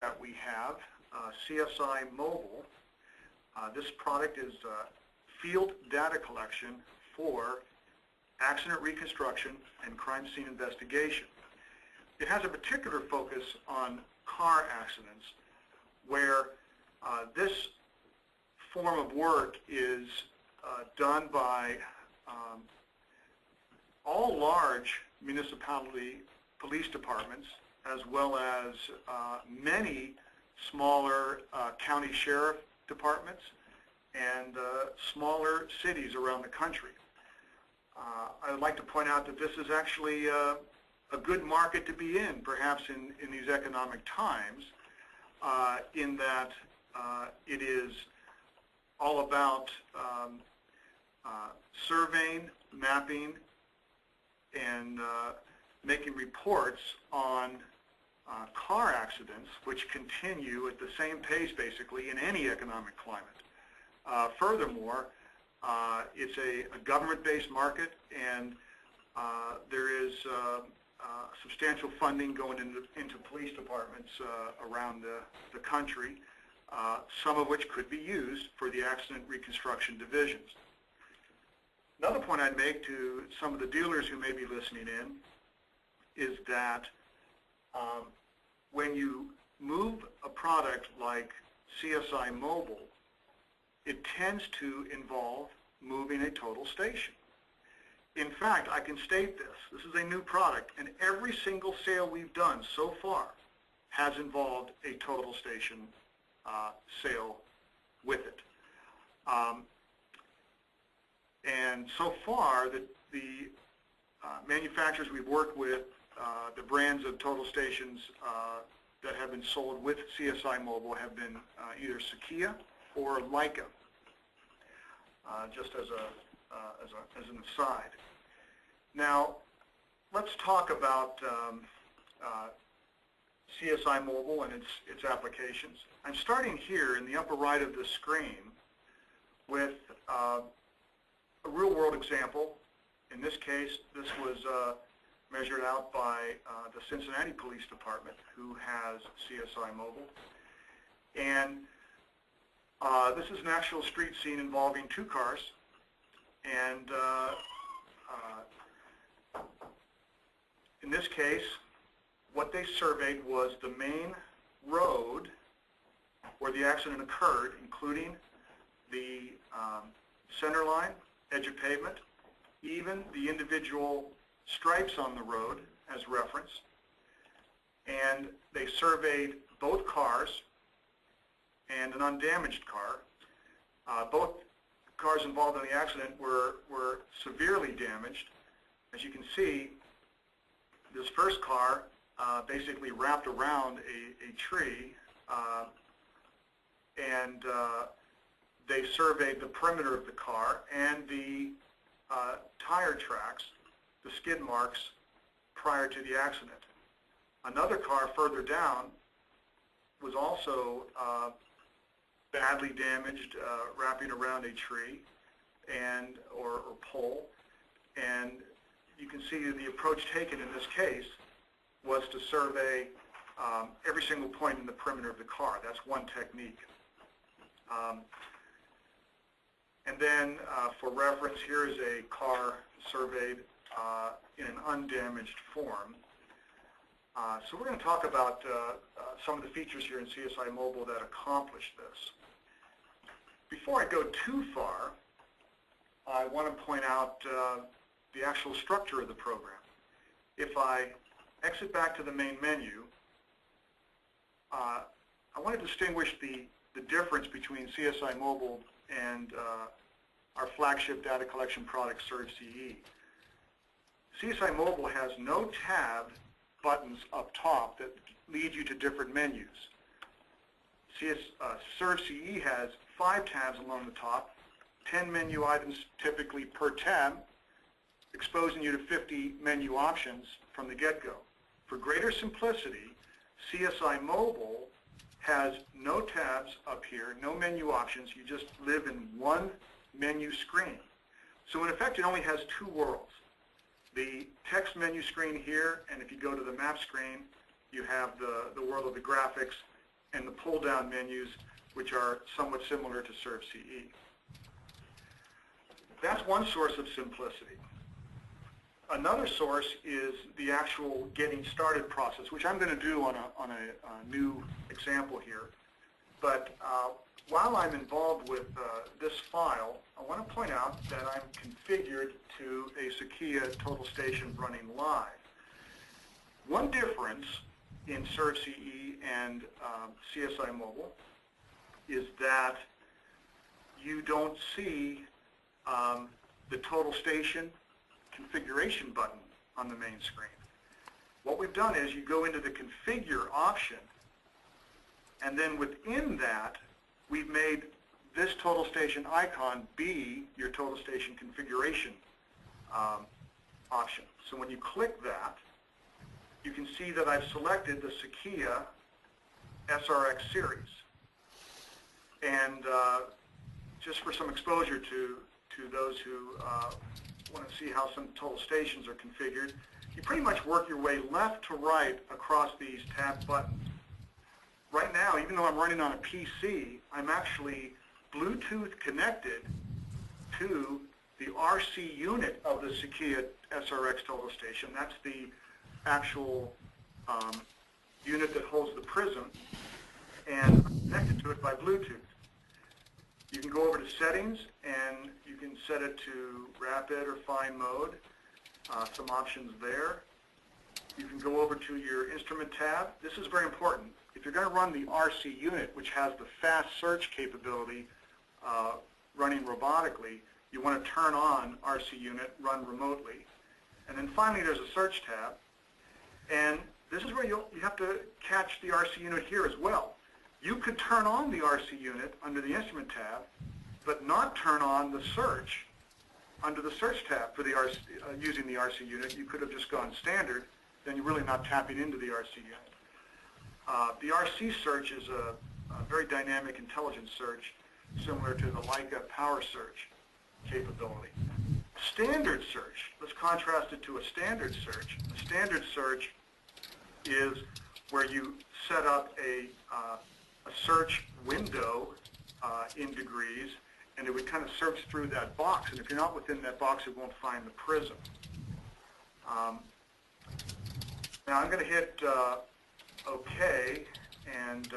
that we have, CSI Mobile. This product is field data collection for accident reconstruction and crime scene investigation. It has a particular focus on car accidents where this form of work is done by all large municipality police departments, as well as many smaller county sheriff departments and smaller cities around the country. I would like to point out that this is actually a good market to be in, perhaps in these economic times, in that it is all about surveying, mapping, and making reports on car accidents, which continue at the same pace basically in any economic climate. Furthermore, it's a government-based market, and there is substantial funding going into police departments around the country, some of which could be used for the accident reconstruction divisions. Another point I'd make to some of the dealers who may be listening in is that when you move a product like CSI Mobile, it tends to involve moving a total station. In fact, I can state this. This is a new product, and every single sale we've done so far has involved a total station sale with it. And so far, the manufacturers we've worked with, the brands of total stations that have been sold with CSI Mobile have been either Sakia or Leica, just as an aside. Now, let's talk about CSI Mobile and its applications. I'm starting here in the upper right of the screen with a real-world example. In this case, this was measured out by the Cincinnati Police Department, who has CSI Mobile. And this is an actual street scene involving two cars. And in this case, what they surveyed was the main road where the accident occurred, including the center line, edge of pavement, even the individual stripes on the road as reference. And they surveyed both cars and an undamaged car. Both cars involved in the accident were severely damaged. As you can see, this first car basically wrapped around a tree, and they surveyed the perimeter of the car and the tire tracks, the skid marks, prior to the accident. Another car further down was also badly damaged, wrapping around a tree or pole. And you can see the approach taken in this case was to survey every single point in the perimeter of the car. That's one technique. And then for reference, here is a car surveyed in an undamaged form. So we're going to talk about some of the features here in CSI Mobile that accomplish this. Before I go too far, I want to point out the actual structure of the program. If I exit back to the main menu, I want to distinguish the difference between CSI Mobile and our flagship data collection product, CERV-CE. CSI Mobile has no tab buttons up top that lead you to different menus. CERV-CE has 5 tabs along the top, 10 menu items typically per tab, exposing you to 50 menu options from the get-go. For greater simplicity, CSI Mobile has no tabs up here, no menu options. You just live in one menu screen. So in effect, it only has 2 worlds. The text menu screen here, and if you go to the map screen, you have the world of the graphics and the pull-down menus, which are somewhat similar to ServCE. That's one source of simplicity. Another source is the actual getting started process, which I'm going to do on a new example here. But while I'm involved with this file, I want to point out that I'm configured to a Sakia total station running live. One difference in ServCE and CSI Mobile is that you don't see the total station configuration button on the main screen. What we've done is you go into the configure option, and then within that we've made this total station icon be your total station configuration option. So when you click that, you can see that I've selected the Sakia SRX series. And just for some exposure to those who want to see how some total stations are configured, you pretty much work your way left to right across these tab buttons. Right now, even though I'm running on a PC, I'm actually Bluetooth connected to the RC unit of the Sakia SRX total station. That's the actual unit that holds the prism, and I'm connected to it by Bluetooth. You can go over to settings and you can set it to rapid or fine mode, some options there. You can go over to your instrument tab. This is very important. If you're going to run the RC unit, which has the fast search capability running robotically, you want to turn on RC unit, run remotely. And then finally there's a search tab. And this is where you have to catch the RC unit here as well. You could turn on the RC unit under the instrument tab, but not turn on the search under the search tab for the RC, using the RC unit. You could have just gone standard, then you're really not tapping into the RC unit. The RC search is a very dynamic intelligence search, similar to the Leica power search capability. Standard search, let's contrast it to a standard search. A standard search is where you set up a search window in degrees, and it would kind of search through that box, and if you're not within that box, it won't find the prism. Now I'm going to hit OK and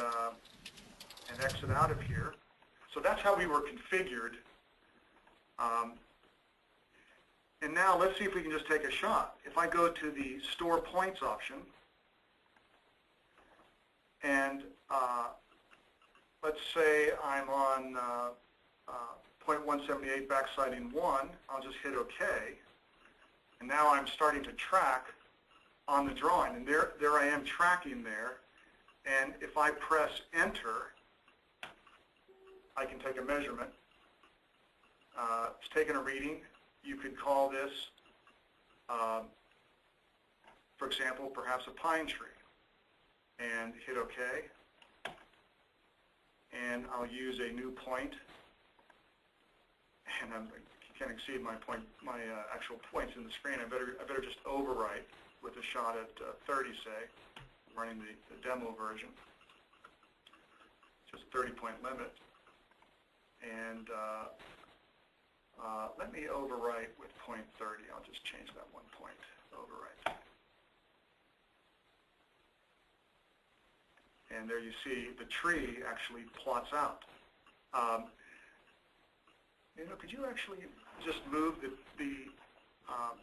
exit out of here. So that's how we were configured. And now let's see if we can just take a shot. If I go to the Store Points option, and let's say I'm on point 178 backsiding 1, I'll just hit OK. And now I'm starting to track on the drawing. And there I am tracking there. And if I press Enter, I can take a measurement. It's taking a reading. You could call this, for example, perhaps a pine tree. And hit OK. And I'll use a new point. And I can't exceed my actual points in the screen. I better just overwrite with a shot at 30, say, running the demo version. Just 30-point limit. And let me overwrite with point 30. I'll just change that 1 point. Overwrite. And there you see the tree actually plots out. Could you actually just move the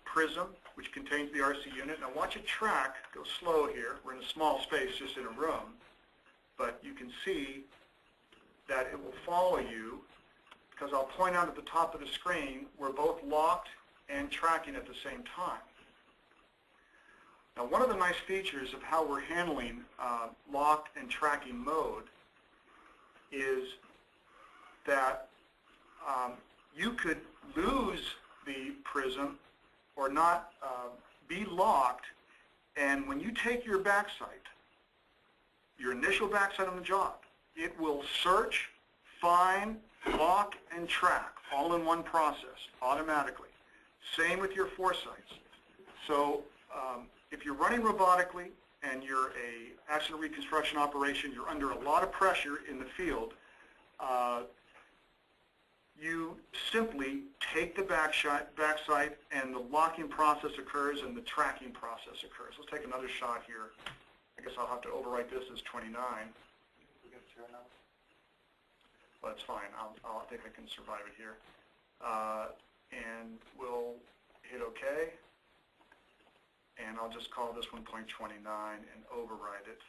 prism, which contains the RC unit? Now watch it track, go slow here. We're in a small space, just in a room. But you can see that it will follow you, because I'll point out at the top of the screen, we're both locked and tracking at the same time. Now, one of the nice features of how we're handling locked and tracking mode is that you could lose the prism or not be locked, and when you take your backsight, your initial backsight on the job, it will search, find, lock, and track all in one process automatically. Same with your foresights. So if you're running robotically and you're a accident reconstruction operation, you're under a lot of pressure in the field, you simply take the back sight and the locking process occurs and the tracking process occurs. Let's take another shot here. I guess I'll have to overwrite this as 29. Well, that's fine. I think I can survive it here. And we'll hit OK. And I'll just call this one 0.29 and overwrite it.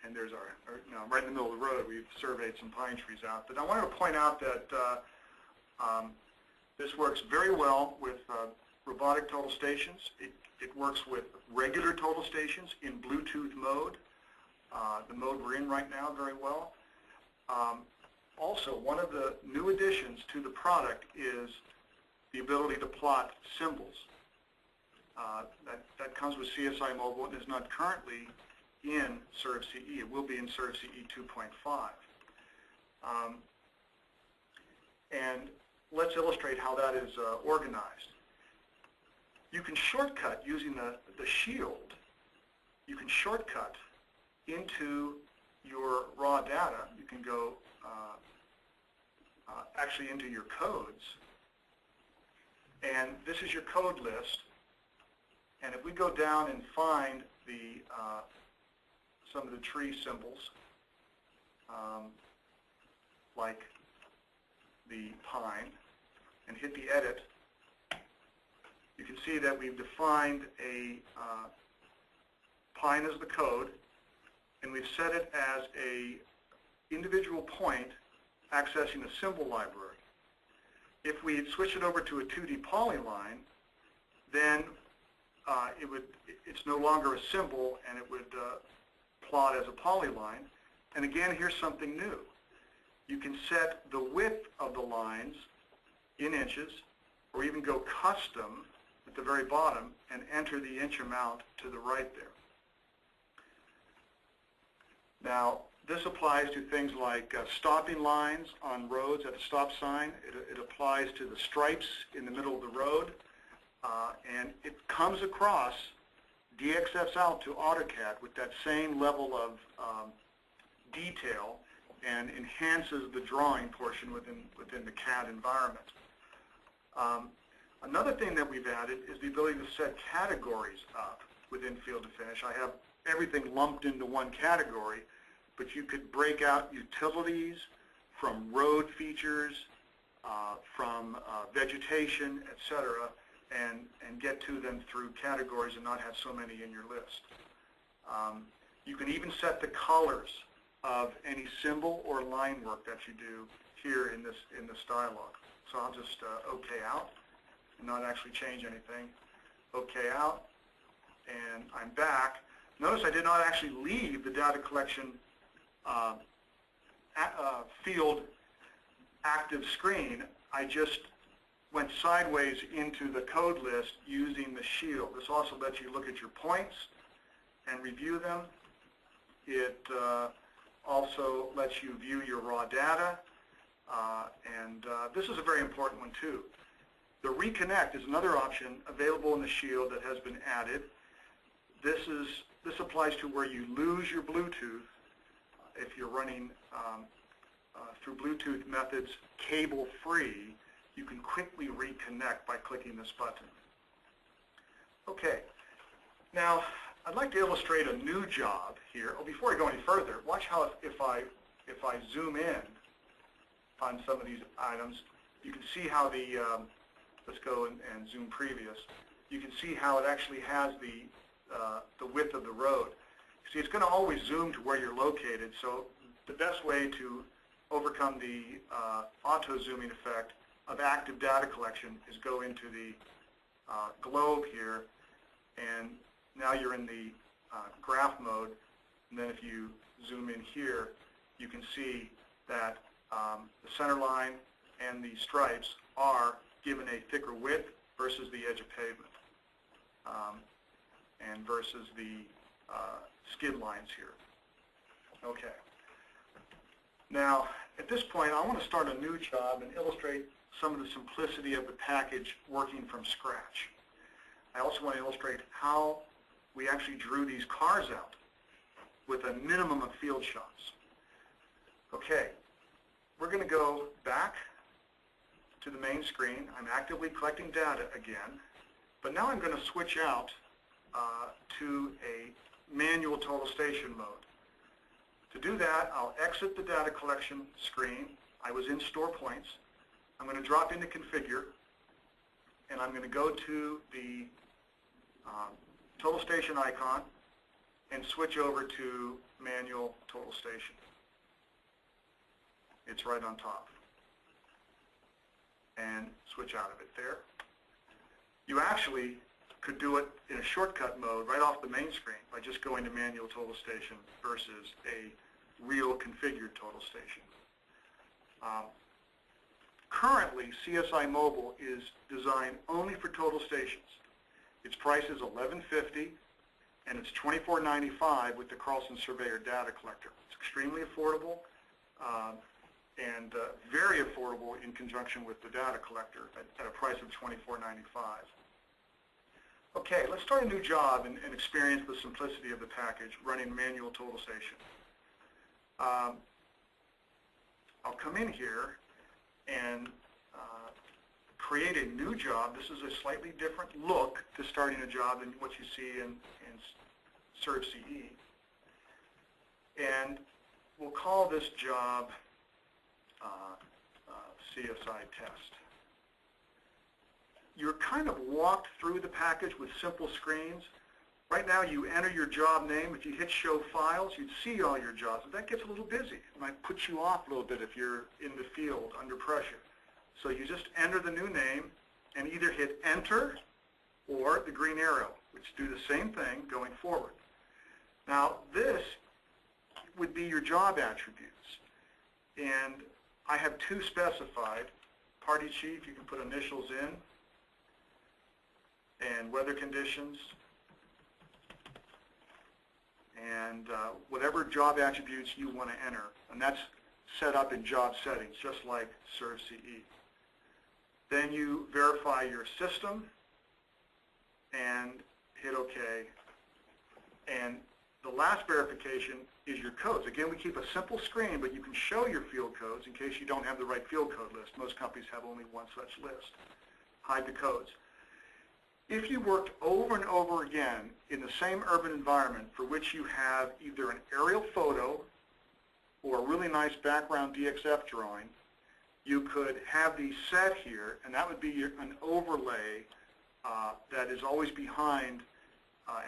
And there's right in the middle of the road, we've surveyed some pine trees out. But I wanted to point out that this works very well with robotic total stations. It works with regular total stations in Bluetooth mode, the mode we're in right now, very well. Also, one of the new additions to the product is the ability to plot symbols. That comes with CSI Mobile and is not currently in CERV-CE. It will be in CERV-CE 2.5. And let's illustrate how that is organized. You can shortcut using the shield. You can shortcut into your raw data. You can go actually into your codes. And this is your code list. And if we go down and find the some of the tree symbols, like the pine, and hit the edit, you can see that we've defined a pine as the code, and we've set it as a individual point accessing a symbol library. If we switch it over to a 2D polyline, then it's no longer a symbol, and it would plot as a polyline. And again, here's something new. You can set the width of the lines in inches, or even go custom at the very bottom and enter the inch amount to the right there. Now, this applies to things like stopping lines on roads at a stop sign. It applies to the stripes in the middle of the road. And it comes across, DXFs out to AutoCAD with that same level of detail and enhances the drawing portion within the CAD environment. Another thing that we've added is the ability to set categories up within Field to Finish. I have everything lumped into one category, but you could break out utilities from road features, from vegetation, etc., and get to them through categories and not have so many in your list. You can even set the colors of any symbol or line work that you do here in this dialog. So I'll just OK out and not actually change anything. OK out, and I'm back. Notice I did not actually leave the data collection field active screen. I just went sideways into the code list using the shield. This also lets you look at your points and review them. It also lets you view your raw data. And this is a very important one too. The Reconnect is another option available in the shield that has been added. This applies to where you lose your Bluetooth if you're running through Bluetooth methods cable-free. You can quickly reconnect by clicking this button. Okay, now I'd like to illustrate a new job here. Oh, before I go any further, watch how if I zoom in on some of these items, you can see how the let's go and zoom previous. You can see how it actually has the width of the road. See, it's going to always zoom to where you're located. So the best way to overcome the auto zooming effect of active data collection is go into the globe here, and now you're in the graph mode. And then if you zoom in here, you can see that the center line and the stripes are given a thicker width versus the edge of pavement, and versus the skid lines here. Okay. Now, at this point, I want to start a new job and illustrate some of the simplicity of the package working from scratch. I also want to illustrate how we actually drew these cars out with a minimum of field shots. Okay, we're going to go back to the main screen. I'm actively collecting data again, but now I'm going to switch out to a manual total station mode. To do that, I'll exit the data collection screen. I was in store points. I'm going to drop into configure, and I'm going to go to the total station icon and switch over to manual total station. It's right on top. And switch out of it there. You actually could do it in a shortcut mode right off the main screen by just going to manual total station versus a real configured total station. Currently, CSI Mobile is designed only for total stations. Its price is $11.50 and it's $24.95 with the CARLSON Surveyor data collector. It's extremely affordable and very affordable in conjunction with the data collector at a price of $24.95. Okay, let's start a new job and experience the simplicity of the package running manual total station. I'll come in here and create a new job. This is a slightly different look to starting a job than what you see in CervCE. And we'll call this job CSI test. You're kind of walked through the package with simple screens. Right now you enter your job name. If you hit show files, you'd see all your jobs. But that gets a little busy. It might put you off a little bit if you're in the field under pressure. So you just enter the new name and either hit enter or the green arrow, which do the same thing going forward. Now this would be your job attributes. And I have two specified. Party chief, you can put initials in, and weather conditions, and whatever job attributes you want to enter. And that's set up in job settings, just like CervCE. Then you verify your system and hit OK. And the last verification is your codes. Again, we keep a simple screen, but you can show your field codes in case you don't have the right field code list. Most companies have only one such list. Hide the codes. If you worked over and over again in the same urban environment for which you have either an aerial photo or a really nice background DXF drawing, you could have these set here, and that would be an overlay that is always behind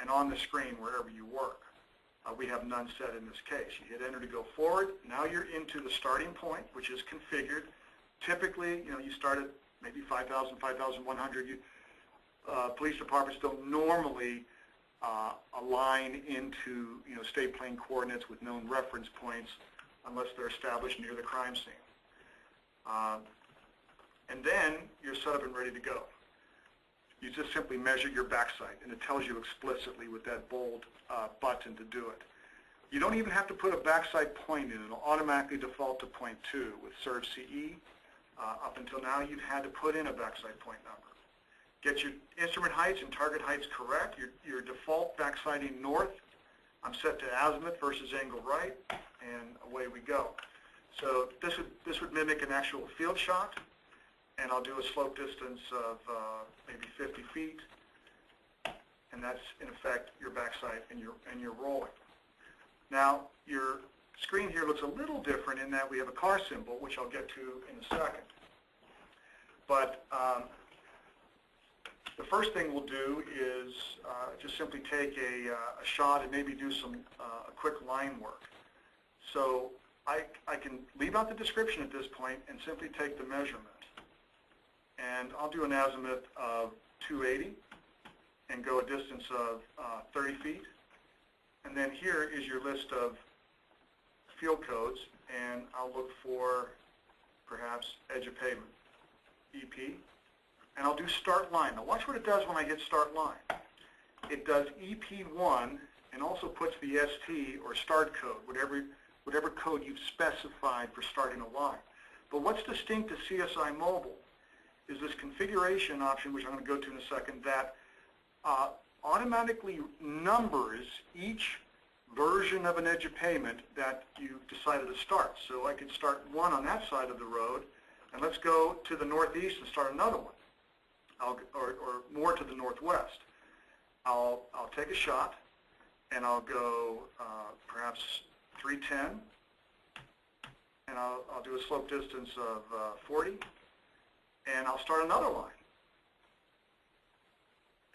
and on the screen wherever you work. We have none set in this case. You hit enter to go forward. Now you're into the starting point, which is configured. Typically, you start at maybe 5,000, 5,100. Police departments don't normally align into state plane coordinates with known reference points unless they're established near the crime scene. And then you're set up and ready to go. You just simply measure your backside, and it tells you explicitly with that bold button to do it. You don't even have to put a backside point in. It'll automatically default to .2 with CervCE. Up until now, you've had to put in a backside point number. Get your instrument heights and target heights correct. Your default backsighting north, I'm set to azimuth versus angle right, and away we go. So this would mimic an actual field shot, and I'll do a slope distance of maybe 50 feet, and that's in effect your backside and your rolling. Now your screen here looks a little different in that we have a car symbol, which I'll get to in a second. But the first thing we'll do is just simply take a shot and maybe do some a quick line work. So I can leave out the description at this point and simply take the measurement. And I'll do an azimuth of 280 and go a distance of 30 feet. And then here is your list of field codes, and I'll look for perhaps edge of pavement, EP. And I'll do start line. Now watch what it does when I hit start line. It does EP1 and also puts the ST or start code, whatever code you've specified for starting a line. But what's distinct to CSI Mobile is this configuration option, which I'm going to go to in a second, that automatically numbers each version of an edge of pavement that you decided to start. So I could start one on that side of the road, and let's go to the northeast and start another one, or more to the northwest. I'll take a shot, and I'll go perhaps 310, and I'll do a slope distance of 40, and I'll start another line.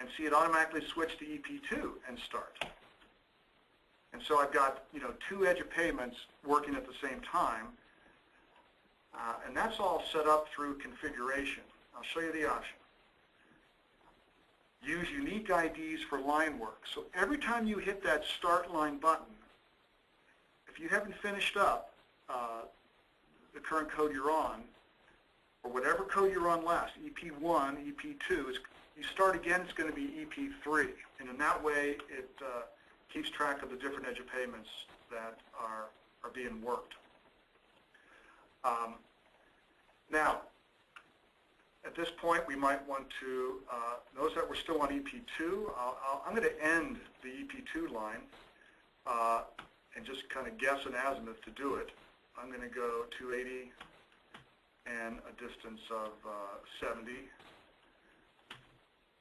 And see, it automatically switched to EP2 and start. And so I've got, two edge of pavements working at the same time, and that's all set up through configuration. I'll show you the option. Use unique IDs for line work. So every time you hit that start line button, if you haven't finished up the current code you're on, or whatever code you're on last, EP1, EP2, you start again, it's going to be EP3. And in that way, it keeps track of the different edge of pavements that are being worked. Now, at this point, we might want to notice that we're still on EP2. I'm going to end the EP2 line and just kind of guess an azimuth to do it. I'm going to go 280 and a distance of 70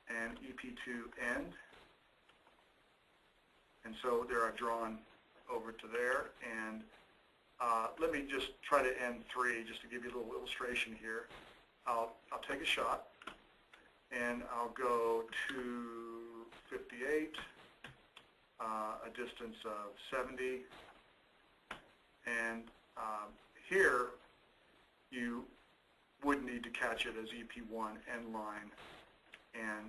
and EP2 end. And so there I've drawn over to there. And let me just try to end 3 just to give you a little illustration here. I'll take a shot, and I'll go to 58, a distance of 70, and here you would need to catch it as EP1 end line and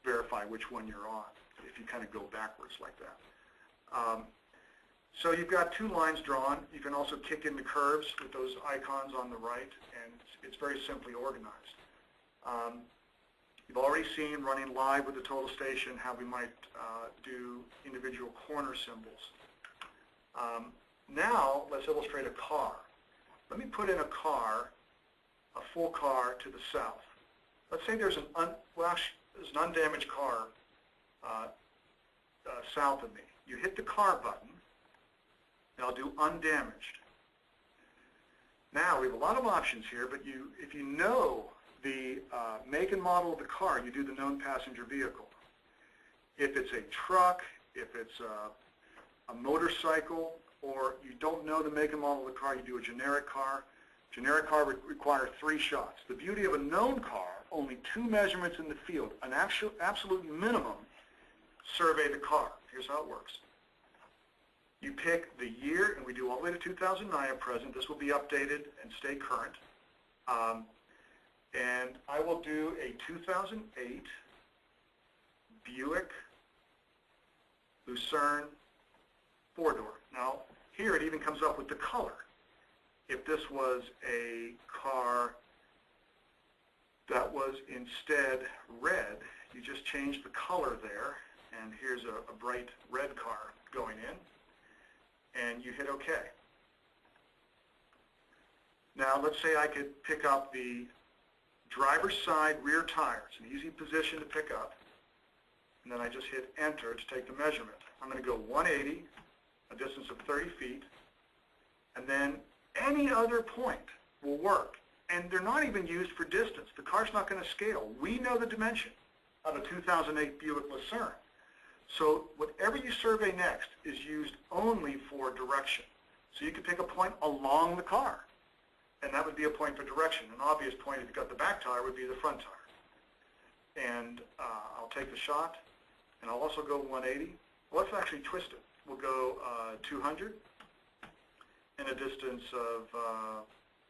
verify which one you're on if you kind of go backwards like that. So you've got 2 lines drawn. You can also kick in the curves with those icons on the right, and it's very simply organized. You've already seen running live with the total station how we might do individual corner symbols. Now let's illustrate a car. Let me put in a car, a full car to the south. Let's say there's an undamaged car south of me. You hit the car button, and I'll do undamaged. Now, we have a lot of options here, but if you know the make and model of the car, you do the known passenger vehicle. If it's a truck, if it's a motorcycle, or you don't know the make and model of the car, you do a generic car. Generic car would require 3 shots. The beauty of a known car, only 2 measurements in the field, an absolute minimum, survey the car. Here's how it works. You pick the year, and we do all the way to 2009 at present. This will be updated and stay current. And I will do a 2008 Buick Lucerne 4-door. Now, here it even comes up with the color. If this was a car that was instead red, you just change the color there, and here's a bright red car going in, and you hit OK. Now let's say I could pick up the driver's side rear tires, an easy position to pick up, and then I just hit enter to take the measurement. I'm going to go 180, a distance of 30 feet, and then any other point will work. And they're not even used for distance. The car's not going to scale. We know the dimension of a 2008 Buick Lucerne. So whatever you survey next is used only for direction. So you could pick a point along the car, and that would be a point for direction. An obvious point if you've got the back tire would be the front tire. And I'll take the shot, and I'll also go 180. Well, let's actually twist it. We'll go 200 and a distance of,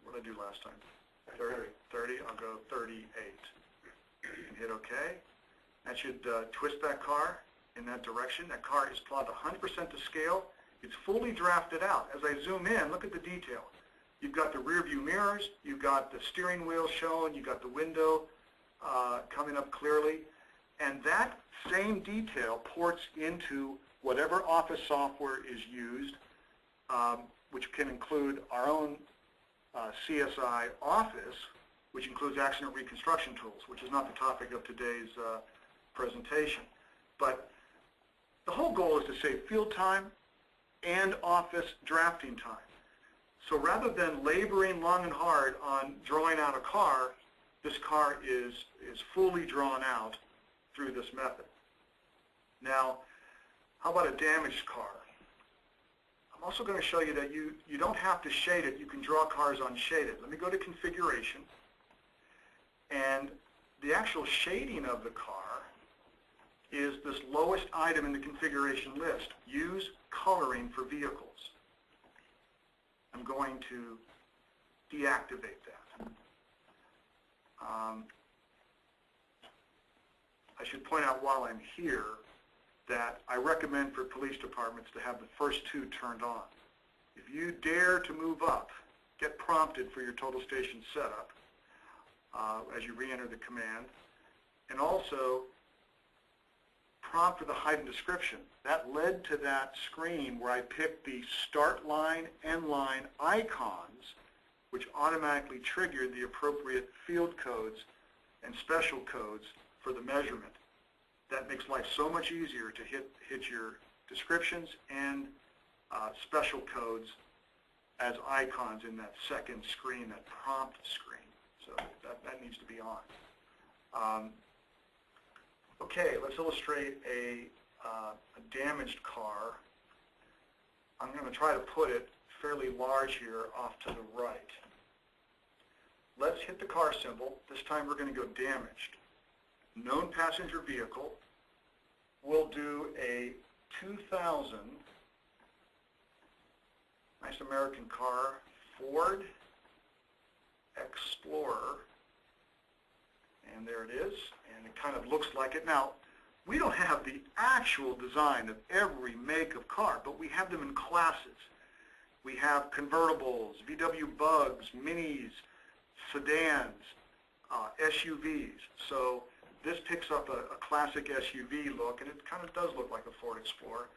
what did I do last time? 30. I'll go 38 and hit OK. That should twist that car in that direction. That car is plotted 100% to scale. It's fully drafted out. As I zoom in, look at the detail. You've got the rear view mirrors, you've got the steering wheel shown, you've got the window coming up clearly, and that same detail ports into whatever office software is used, which can include our own CSI Office, which includes accident reconstruction tools, which is not the topic of today's presentation. But the whole goal is to save field time and office drafting time. So rather than laboring long and hard on drawing out a car, this car is fully drawn out through this method. Now, how about a damaged car? I'm also going to show you that you don't have to shade it. You can draw cars unshaded. Let me go to configuration. And the actual shading of the car is this lowest item in the configuration list. Use coloring for vehicles. I'm going to deactivate that. I should point out while I'm here that I recommend for police departments to have the first two turned on. If you dare to move up, get prompted for your total station setup as you re-enter the command, and also prompt for the hide and description. That led to that screen where I picked the start line, end line icons, which automatically triggered the appropriate field codes and special codes for the measurement. That makes life so much easier to hit your descriptions and special codes as icons in that second screen, that prompt screen. So that needs to be on. Okay, let's illustrate a damaged car. I'm going to try to put it fairly large here off to the right. Let's hit the car symbol. This time we're going to go damaged. Known passenger vehicle. We'll do a 2000 nice American car, Ford Explorer. And there it is, and it kind of looks like it. Now, we don't have the actual design of every make of car, but we have them in classes. We have convertibles, VW Bugs, minis, sedans, SUVs. So this picks up a classic SUV look, and it kind of does look like a Ford Explorer.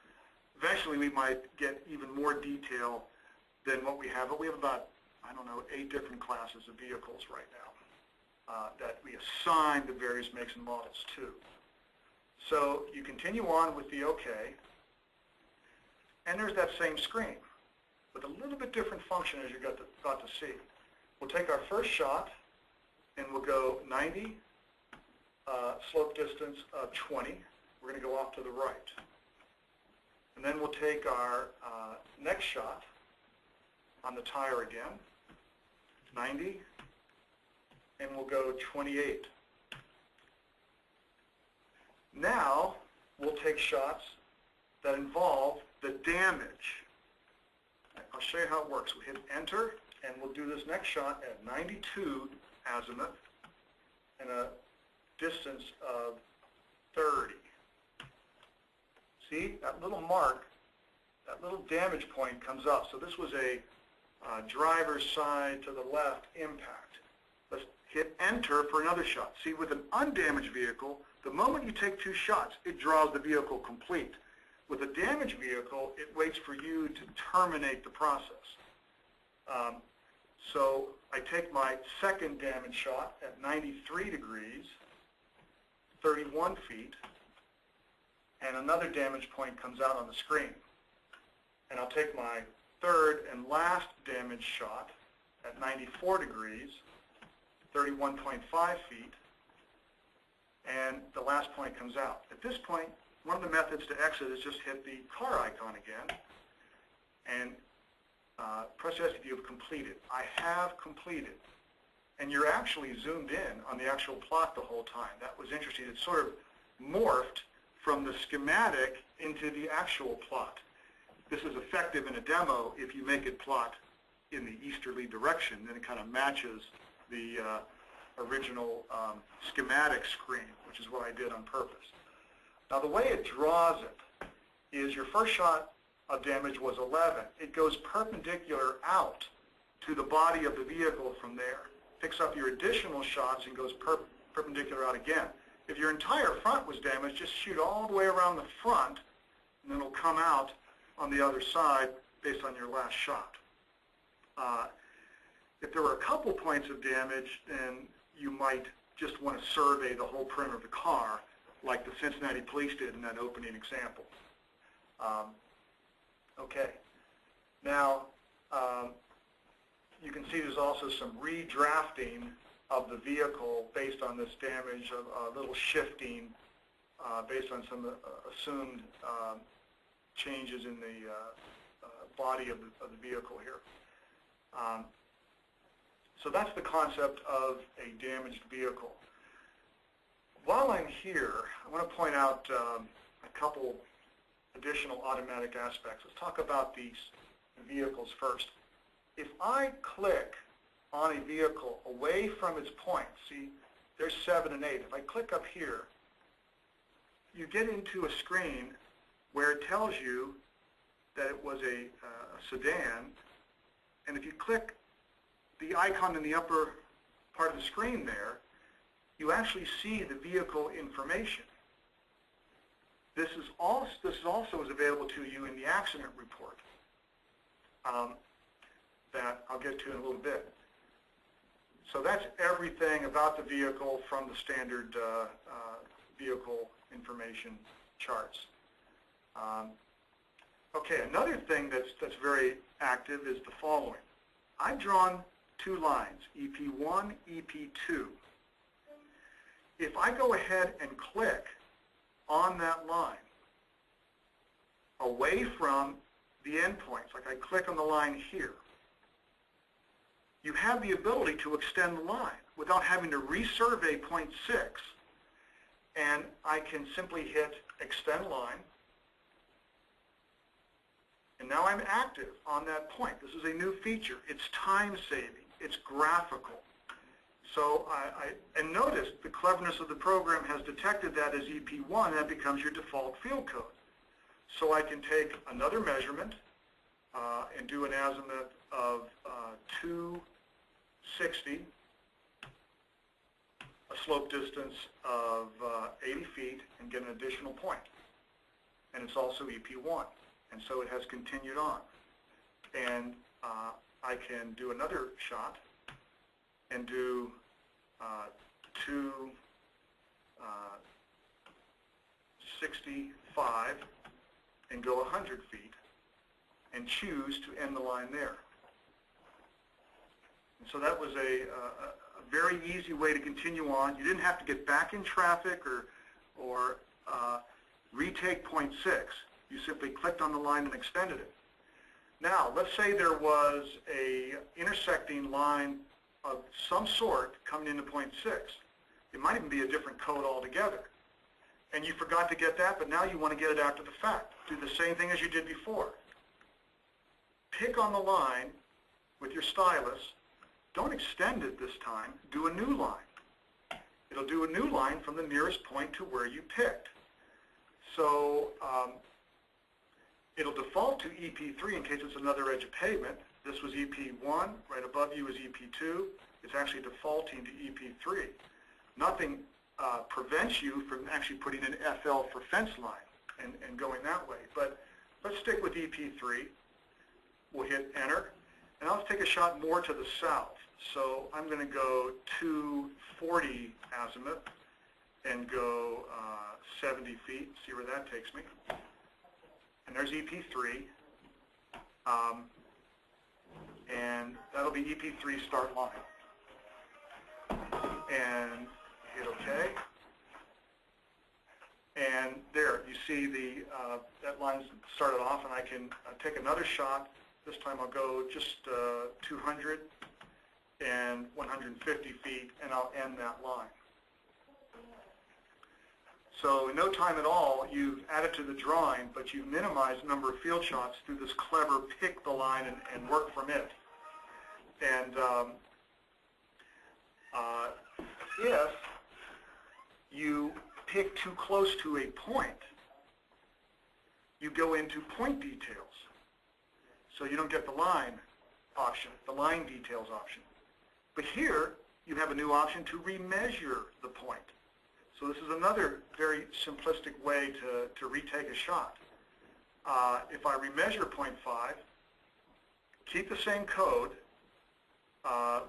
Eventually, we might get even more detail than what we have, but we have about, I don't know, 8 different classes of vehicles right now that we assign the various makes and models to. So you continue on with the OK, and there's that same screen with a little bit different function as you got to see. We'll take our first shot, and we'll go 90, slope distance of 20. We're going to go off to the right. And then we'll take our next shot on the tire again, 90, and we'll go 28. Now we'll take shots that involve the damage. I'll show you how it works. We hit enter, and we'll do this next shot at 92 azimuth and a distance of 30. See, that little mark, that little damage point comes up. So this was a driver's side to the left impact. Let's hit enter for another shot. See, with an undamaged vehicle, the moment you take 2 shots, it draws the vehicle complete. With a damaged vehicle, it waits for you to terminate the process. So I take my second damage shot at 93 degrees, 31 feet, and another damage point comes out on the screen. And I'll take my third and last damage shot at 94 degrees, 31.5 feet, and the last point comes out. At this point, one of the methods to exit is just hit the car icon again and press S if you have completed. I have completed. And you're actually zoomed in on the actual plot the whole time. That was interesting. It sort of morphed from the schematic into the actual plot. This is effective in a demo if you make it plot in the easterly direction, then it kind of matches the original schematic screen, which is what I did on purpose. Now the way it draws it is your first shot of damage was 11. It goes perpendicular out to the body of the vehicle from there. Picks up your additional shots and goes perpendicular out again. If your entire front was damaged, just shoot all the way around the front, and then it'll come out on the other side based on your last shot. If there were a couple points of damage, then you might just want to survey the whole perimeter of the car, like the Cincinnati police did in that opening example. Okay. Now, you can see there's also some redrafting of the vehicle based on this damage, a little shifting based on some assumed changes in the body of the vehicle here. So that's the concept of a damaged vehicle. While I'm here, I want to point out a couple additional automatic aspects. Let's talk about these vehicles first. If I click on a vehicle away from its point, see, there's 7 and 8. If I click up here, you get into a screen where it tells you that it was a sedan, and if you click the icon in the upper part of the screen there, you actually see the vehicle information. This also is available to you in the accident report that I'll get to in a little bit. So that's everything about the vehicle from the standard vehicle information charts. Okay, another thing that's very active is the following. I've drawn 2 lines, EP1, EP2. If I go ahead and click on that line away from the endpoints, like I click on the line here, you have the ability to extend the line without having to resurvey point 6, and I can simply hit extend line, and now I'm active on that point. This is a new feature. It's time-saving. It's graphical. So and notice the cleverness of the program has detected that as EP1, and that becomes your default field code. So I can take another measurement and do an azimuth of 260, a slope distance of 80 feet, and get an additional point. And it's also EP1. And so it has continued on. And I can do another shot and do 265 and go 100 feet and choose to end the line there. And so that was a very easy way to continue on. You didn't have to get back in traffic or retake point 6. You simply clicked on the line and extended it. Now, let's say there was a intersecting line of some sort coming into point 6. It might even be a different code altogether. And you forgot to get that, but now you want to get it after the fact. Do the same thing as you did before. Pick on the line with your stylus. Don't extend it this time. Do a new line. It'll do a new line from the nearest point to where you picked. So it'll default to EP3 in case it's another edge of pavement. This was EP1. Right above you is EP2. It's actually defaulting to EP3. Nothing prevents you from actually putting an FL for fence line and going that way. But let's stick with EP3. We'll hit enter. And I'll take a shot more to the south. So I'm going to go 240 azimuth and go 70 feet. See where that takes me. And there's EP3. And that'll be EP3 start line. And hit OK. And there, you see that line's started off, and I can take another shot. This time I'll go just 200 and 150 feet, and I'll end that line. So in no time at all, you've added to the drawing, but you've minimized the number of field shots through this clever pick the line and work from it. And if you pick too close to a point, you go into point details. So you don't get the line option, the line details option. But here, you have a new option to remeasure the point. So this is another very simplistic way to retake a shot. If I remeasure point 5, keep the same code,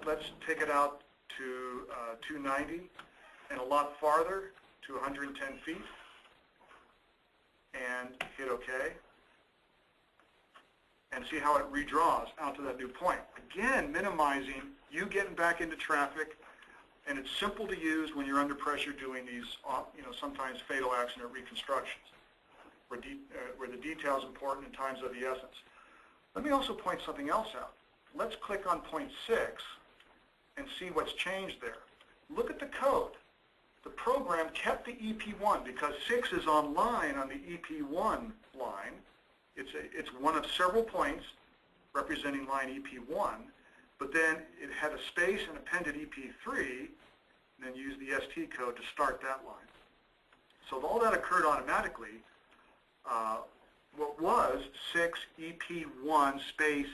Let's take it out to 290 and a lot farther to 110 feet and hit OK. And see how it redraws out to that new point. Again, minimizing you getting back into traffic, and it's simple to use when you're under pressure doing these, sometimes fatal accident reconstructions, where the detail is important and time's of the essence. Let me also point something else out. Let's click on point 6 and see what's changed there. Look at the code. The program kept the EP1 because 6 is online on the EP1 line. It's one of several points representing line EP1, but then it had a space and appended EP3, and then used the ST code to start that line. So all that occurred automatically. What was 6 EP1 space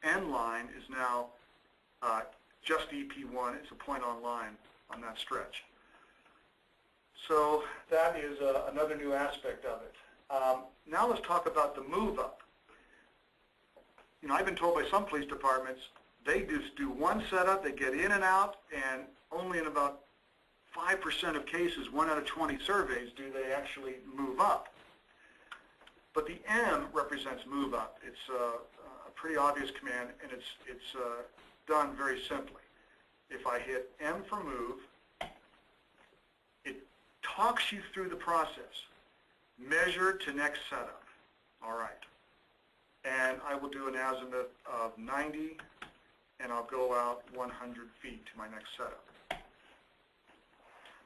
N line is now just EP1. It's a point on line on that stretch. So that is another new aspect of it. Now let's talk about the move up. I've been told by some police departments, they just do one setup, they get in and out, and only in about 5% of cases, 1 out of 20 surveys, do they actually move up. But the M represents move up. It's a pretty obvious command, and it's done very simply. If I hit M for move, it talks you through the process. Measure to next setup. All right. And I will do an azimuth of 90, and I'll go out 100 feet to my next setup.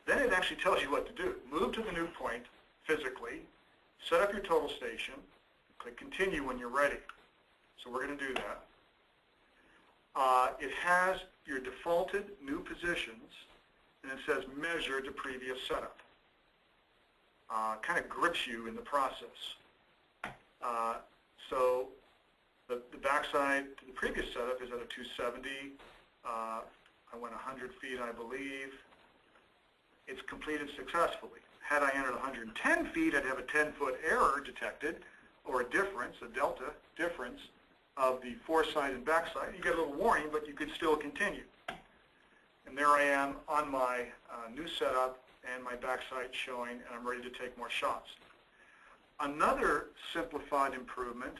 Then it actually tells you what to do. Move to the new point physically, set up your total station, click continue when you're ready. So we're going to do that. It has your defaulted new positions, and it says measure to previous setup. Kind of grips you in the process. So the backside to the previous setup is at a 270. I went 100 feet, I believe. It's completed successfully. Had I entered 110 feet, I'd have a 10-foot error detected, or a difference, a delta difference of the foresight and backside. You get a little warning, but you could still continue. And there I am on my new setup, and my backside showing, and I'm ready to take more shots. Another simplified improvement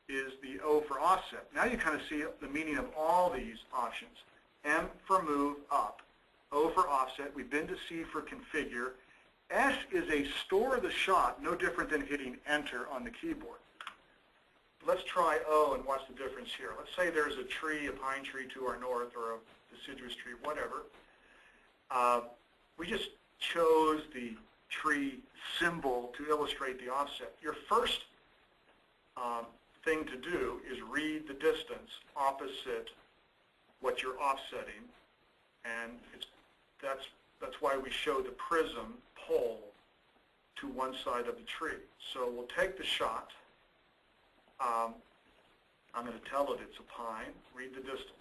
is the O for offset. Now you kind of see the meaning of all these options. M for move up, O for offset, we've been to C for configure. S is a store the shot, no different than hitting enter on the keyboard. Let's try O and watch the difference here. Let's say there's a tree, a pine tree to our north, or a deciduous tree, whatever. We just chose the tree symbol to illustrate the offset. Your first thing to do is read the distance opposite what you're offsetting, and that's why we show the prism pole to one side of the tree. So we'll take the shot. I'm going to tell it it's a pine. Read the distance.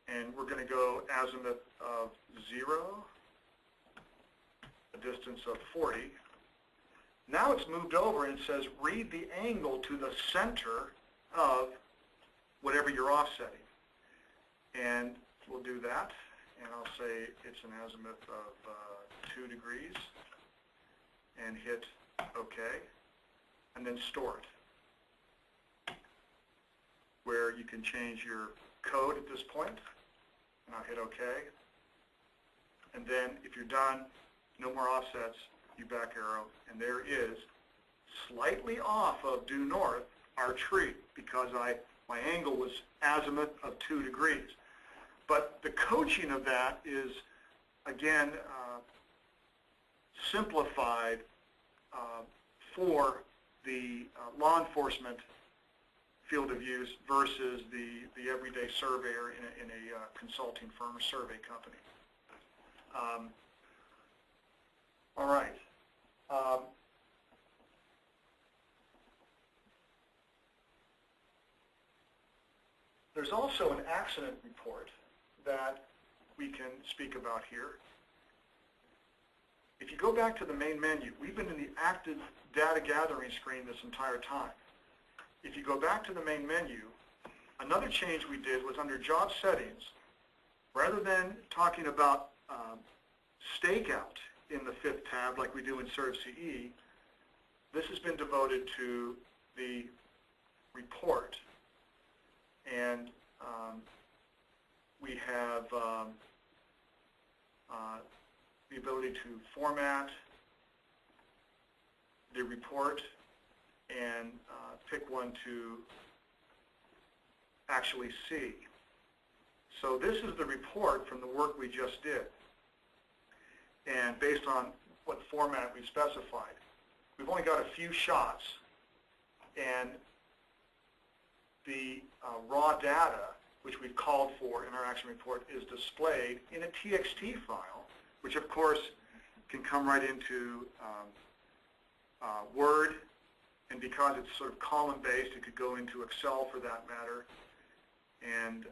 And we're going to go azimuth of 0, a distance of 40. Now it's moved over and it says read the angle to the center of whatever you're offsetting. And we'll do that. And I'll say it's an azimuth of 2 degrees and hit OK. And then store it, where you can change your code at this point. And I'll hit OK. And then if you're done, no more offsets, you back arrow, and there is, slightly off of due north, our tree, because my angle was azimuth of 2 degrees. But the coaching of that is, again, simplified for the law enforcement field of use versus the everyday surveyor in a consulting firm or survey company. All right. There's also an accident report that we can speak about here. If you go back to the main menu, we've been in the active data gathering screen this entire time. If you go back to the main menu, Another change we did was under job settings. Rather than talking about stakeout in the 5th tab like we do in CERV-CE, this has been devoted to the report. And we have the ability to format the report and pick one to actually see. So this is the report from the work we just did. And based on what format we specified, we've only got a few shots, and the raw data, which we've called for in our action report, is displayed in a TXT file, which of course can come right into Word, and because it's sort of column-based, it could go into Excel for that matter, and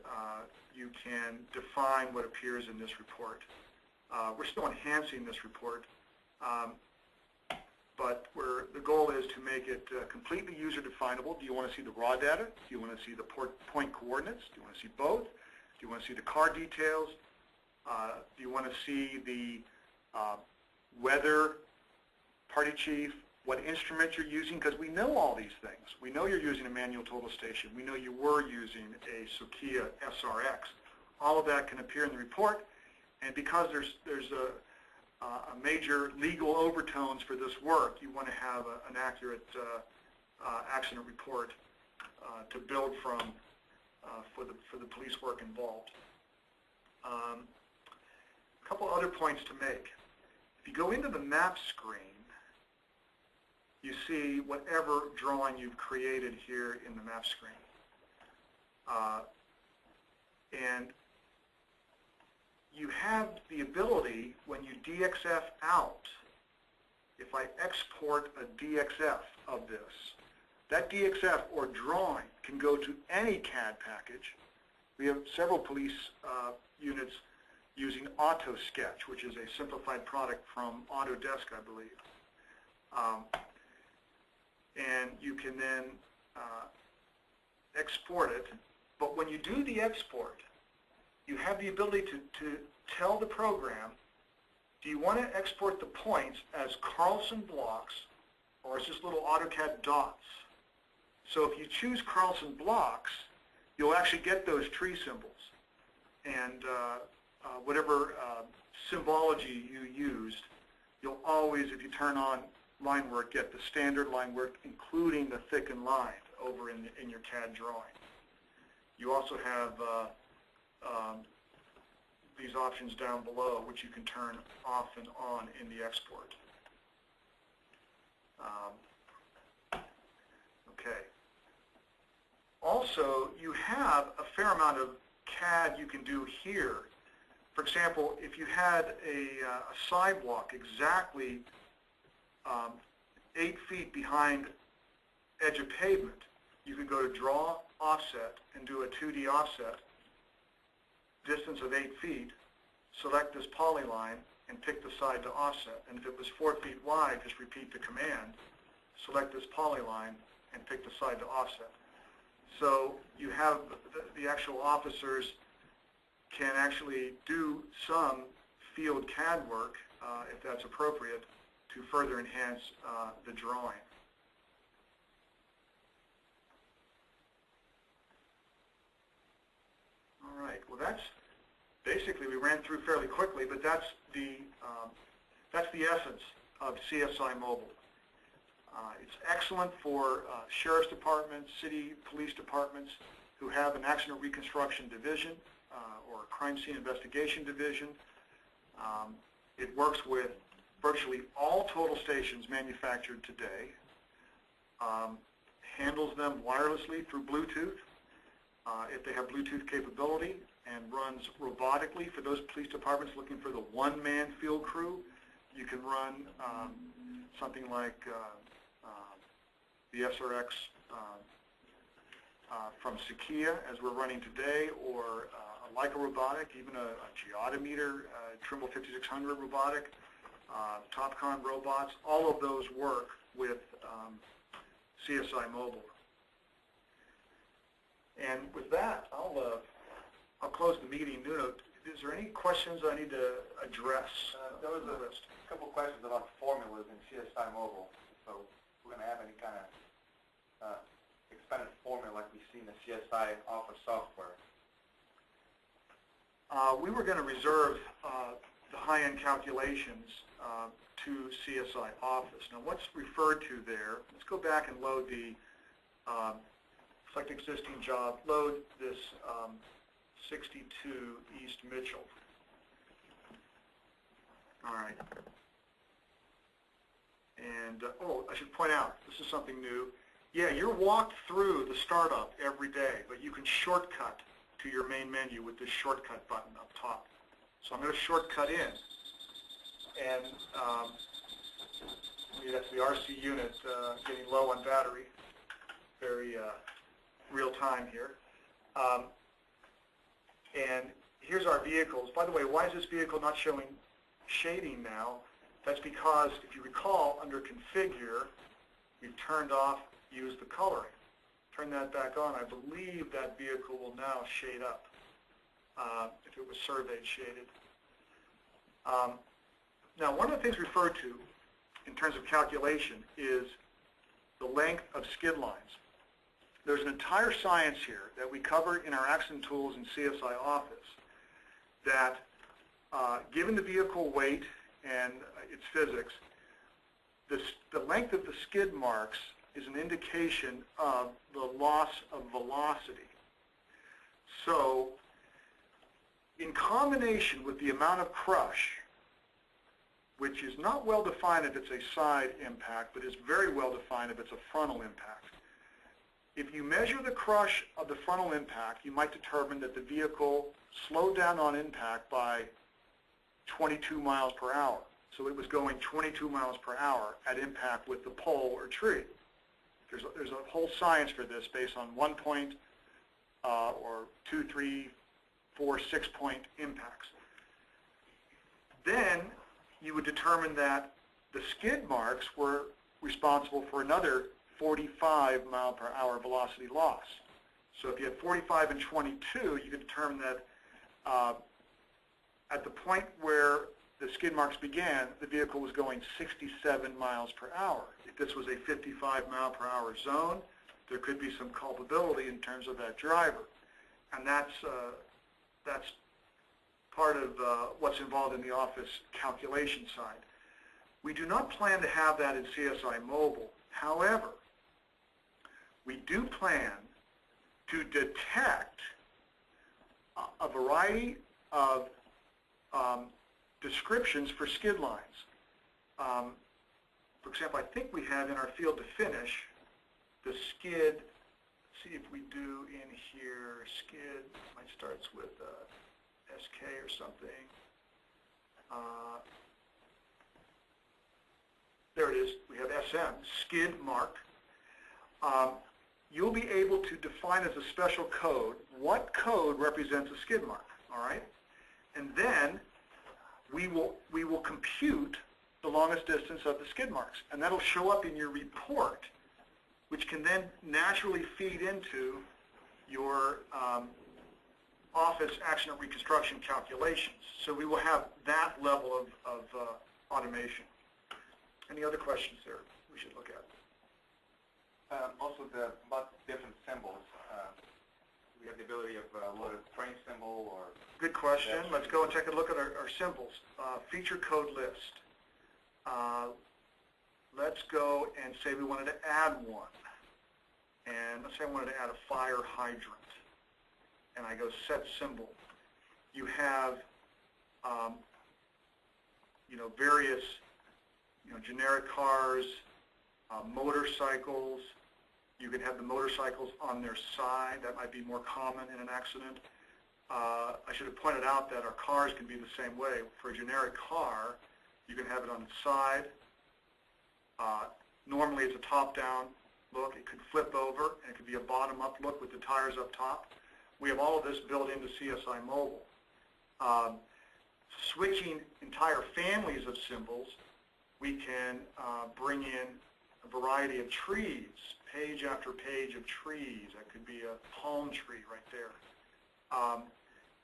you can define what appears in this report. We're still enhancing this report, but the goal is to make it completely user-definable. Do you want to see the raw data? Do you want to see the point coordinates? Do you want to see both? Do you want to see the car details? Do you want to see the weather, party chief, what instrument you're using? Because we know all these things. We know you're using a manual total station. We know you were using a Sukia SRX. All of that can appear in the report, and because there's a major legal overtones for this work, you want to have an accurate accident report to build from for the police work involved. A couple other points to make. If you go into the map screen, you see whatever drawing you've created here in the map screen. And you have the ability, when you DXF out, if I export a DXF of this, that DXF or drawing can go to any CAD package. We have several police units using AutoSketch, which is a simplified product from Autodesk, I believe. And you can then export it. But when you do the export, you have the ability to tell the program, do you want to export the points as CARLSON blocks or as just little AutoCAD dots? So if you choose CARLSON blocks, you'll actually get those tree symbols. And whatever symbology you used, you'll always, if you turn on line work, get the standard line work, including the thickened line over in your CAD drawing. You also have these options down below, which you can turn off and on in the export. Okay. Also, you have a fair amount of CAD you can do here. For example, if you had a sidewalk exactly 8 feet behind edge of pavement, you could go to Draw, Offset, and do a 2D offset, distance of 8 feet, select this polyline, and pick the side to offset. And if it was 4 feet wide, just repeat the command, select this polyline, and pick the side to offset. So you have the actual officers can actually do some field CAD work, if that's appropriate, to further enhance the drawing. All right, well that's basically, we ran through fairly quickly, but that's the essence of CSI Mobile. It's excellent for sheriff's departments, city police departments who have an accident reconstruction division or a crime scene investigation division. It works with virtually all total stations manufactured today, handles them wirelessly through Bluetooth if they have Bluetooth capability, and runs robotically for those police departments looking for the one-man field crew. You can run something like the SRX from Sukia, as we're running today, or a Leica robotic, even a geodometer, Trimble 5600 robotic, Topcon robots. All of those work with CSI Mobile. And with that, I'll close the meeting. Nuno, is there any questions I need to address? There was a couple of questions about formulas in CSI Mobile. So we're going to have any kind of expanded formula like we see in the CSI Office software. We were going to reserve the high-end calculations to CSI Office. Now, what's referred to there, let's go back and load the select existing job, load this 62 East Mitchell. All right. And, oh, I should point out, this is something new. Yeah, you're walked through the startup every day, but you can shortcut to your main menu with this shortcut button up top. So I'm going to shortcut in. And that's the RC unit getting low on battery. Very real time here. And here's our vehicles. By the way, why is this vehicle not showing shading now? That's because, if you recall, under Configure, we've turned off Use the Coloring. Turn that back on. I believe that vehicle will now shade up if it was surveyed shaded. Now, one of the things referred to in terms of calculation is the length of skid lines. There's an entire science here that we cover in our accident tools in CSI Office that, given the vehicle weight and its physics, the length of the skid marks is an indication of the loss of velocity. So, in combination with the amount of crush, which is not well defined if it's a side impact, but is very well defined if it's a frontal impact. If you measure the crush of the frontal impact, you might determine that the vehicle slowed down on impact by 22 miles per hour. So it was going 22 miles per hour at impact with the pole or tree. There's a whole science for this based on 1 point or 2, 3, 4, 6 point impacts. Then you would determine that the skid marks were responsible for another 45 mile per hour velocity loss. So if you had 45 and 22, you could determine that at the point where the skid marks began, the vehicle was going 67 miles per hour. If this was a 55 mile per hour zone, there could be some culpability in terms of that driver. And that's part of what's involved in the Office calculation side. We do not plan to have that in CSI Mobile. However, we do plan to detect a variety of descriptions for skid lines. For example, I think we have in our field to finish the skid. Let's see if we do in here skid. Mine starts with SK or something. There it is. We have SM, skid mark. You'll be able to define as a special code what code represents a skid mark, all right? And then we will compute the longest distance of the skid marks, and that'll show up in your report, which can then naturally feed into your Office accident reconstruction calculations. So we will have that level of automation. Any other questions there we should look at? Also, about different symbols. We have the ability of load a train symbol or... Good question. Let's go and take a look at our symbols. Feature code list. Let's go and say we wanted to add one. And let's say I wanted to add a fire hydrant. And I go set symbol. You have, various, generic cars, motorcycles. You can have the motorcycles on their side. That might be more common in an accident. I should have pointed out that our cars can be the same way. For a generic car, you can have it on its side. Normally it's a top-down look. It could flip over, and it could be a bottom-up look with the tires up top. We have all of this built into CSI Mobile. Switching entire families of symbols, we can bring in a variety of trees, page after page of trees. That could be a palm tree right there.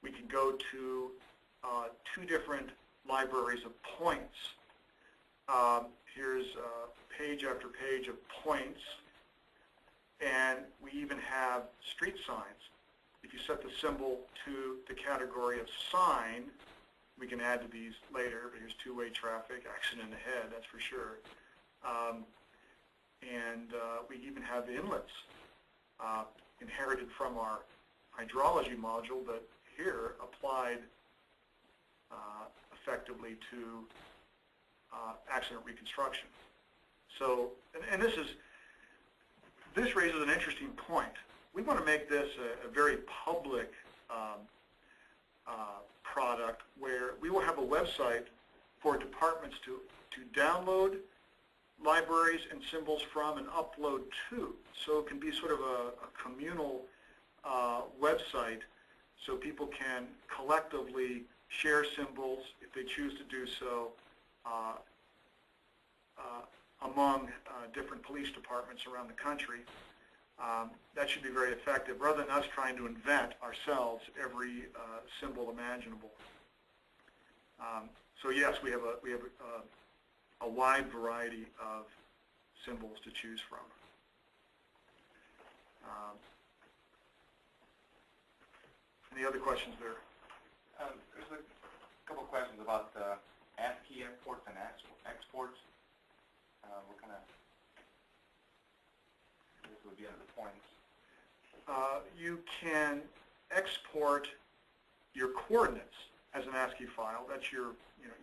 We can go to 2 different libraries of points. Here's page after page of points, and we even have street signs. If you set the symbol to the category of sign, we can add to these later, but here's two-way traffic, accident ahead, that's for sure. We even have inlets inherited from our hydrology module, but here applied effectively to accident reconstruction. So, and this raises an interesting point. We want to make this a very public product where we will have a website for departments to download libraries and symbols from and upload to. So it can be sort of a communal website so people can collectively share symbols if they choose to do so among different police departments around the country. That should be very effective, rather than us trying to invent ourselves every symbol imaginable. So yes, we have a wide variety of symbols to choose from. Any other questions there? There's a couple of questions about ASCII imports and exports. What kind of, this would be under the points. You can export your coordinates as an ASCII file. That's your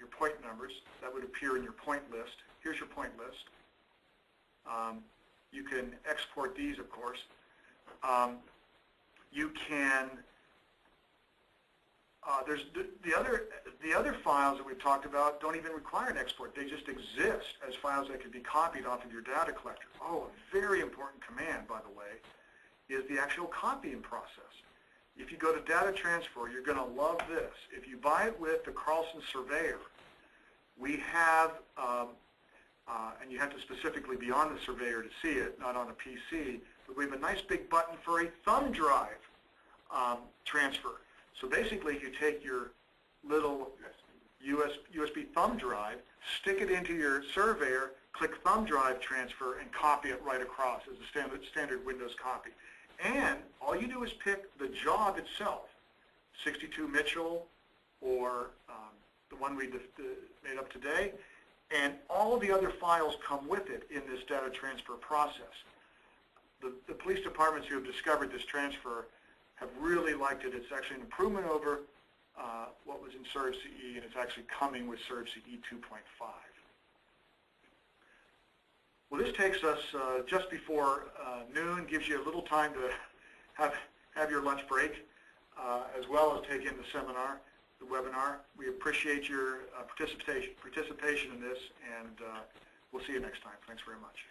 point numbers. That would appear in your point list. Here's your point list. You can export these, of course. You can. There's the other files that we've talked about don't even require an export. They just exist as files that can be copied off of your data collector. Oh, a very important command, by the way, is the actual copying process. If you go to data transfer, you're going to love this. If you buy it with the CARLSON Surveyor, we have, and you have to specifically be on the Surveyor to see it, not on a PC, but we have a nice big button for a thumb drive transfer. So basically, you take your little USB thumb drive, stick it into your Surveyor, click thumb drive transfer, and copy it right across as a standard Windows copy. And all you do is pick the job itself, 62 Mitchell or the one we made up today, and all of the other files come with it in this data transfer process. The police departments who have discovered this transfer have really liked it. It's actually an improvement over what was in SERV-CE, and it's actually coming with SERV-CE 2.5. Well, this takes us just before noon, gives you a little time to have your lunch break, as well as take in the seminar, the webinar. We appreciate your participation in this, and we'll see you next time. Thanks very much.